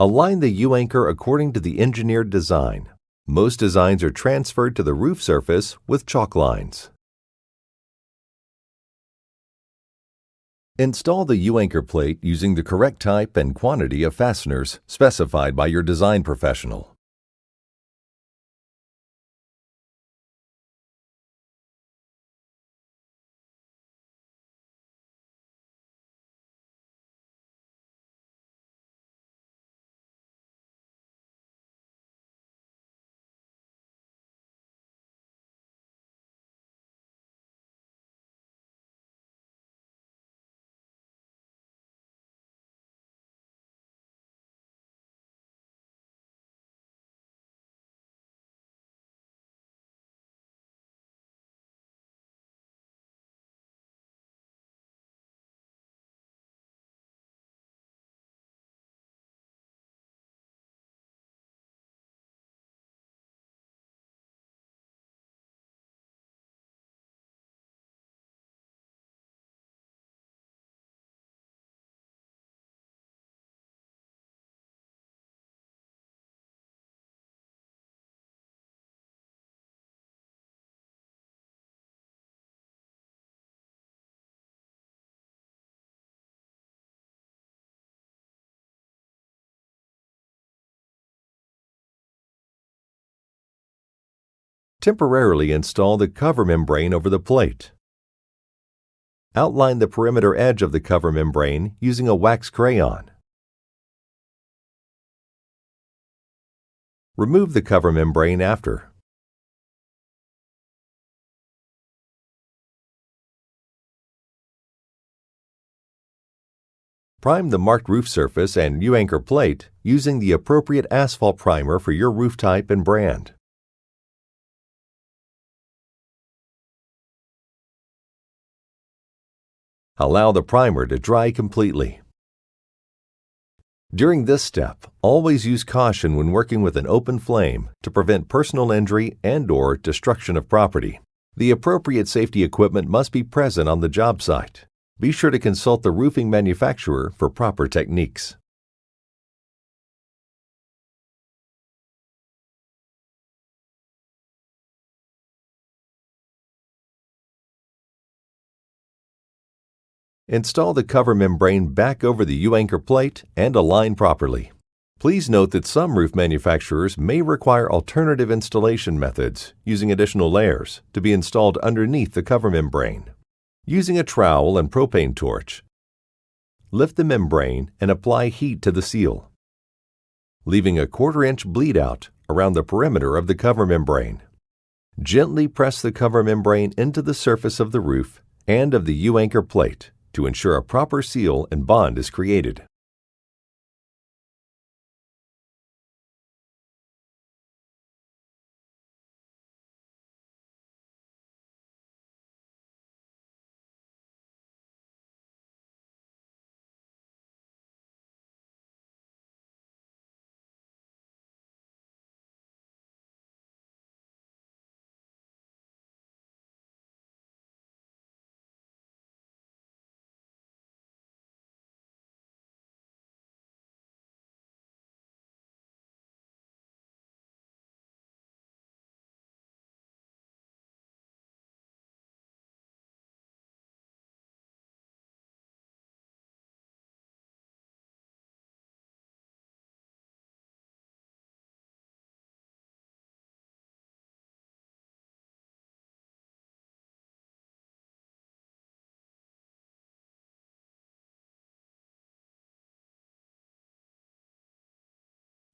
Align the U-anchor according to the engineered design. Most designs are transferred to the roof surface with chalk lines. Install the U-anchor plate using the correct type and quantity of fasteners specified by your design professional. Temporarily install the cover membrane over the plate. Outline the perimeter edge of the cover membrane using a wax crayon. Remove the cover membrane after. Prime the marked roof surface and U-anchor plate using the appropriate asphalt primer for your roof type and brand. Allow the primer to dry completely. During this step, always use caution when working with an open flame to prevent personal injury and/or destruction of property. The appropriate safety equipment must be present on the job site. Be sure to consult the roofing manufacturer for proper techniques. Install the cover membrane back over the U-anchor plate and align properly. Please note that some roof manufacturers may require alternative installation methods using additional layers to be installed underneath the cover membrane. Using a trowel and propane torch, lift the membrane and apply heat to the seal, leaving a 1/4-inch bleed out around the perimeter of the cover membrane. Gently press the cover membrane into the surface of the roof and of the U-anchor plate to ensure a proper seal and bond is created.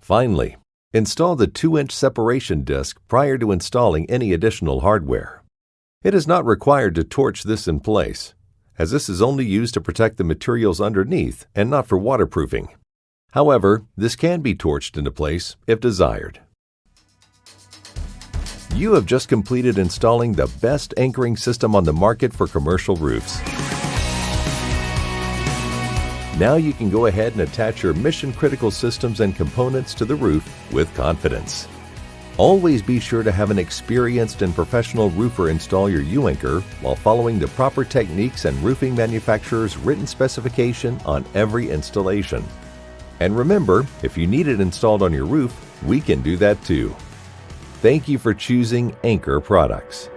Finally, install the 2-inch separation disc prior to installing any additional hardware. It is not required to torch this in place, as this is only used to protect the materials underneath and not for waterproofing. However, this can be torched into place if desired. You have just completed installing the best anchoring system on the market for commercial roofs. Now you can go ahead and attach your mission-critical systems and components to the roof with confidence. Always be sure to have an experienced and professional roofer install your U-anchor while following the proper techniques and roofing manufacturer's written specification on every installation. And remember, if you need it installed on your roof, we can do that too. Thank you for choosing Anchor products.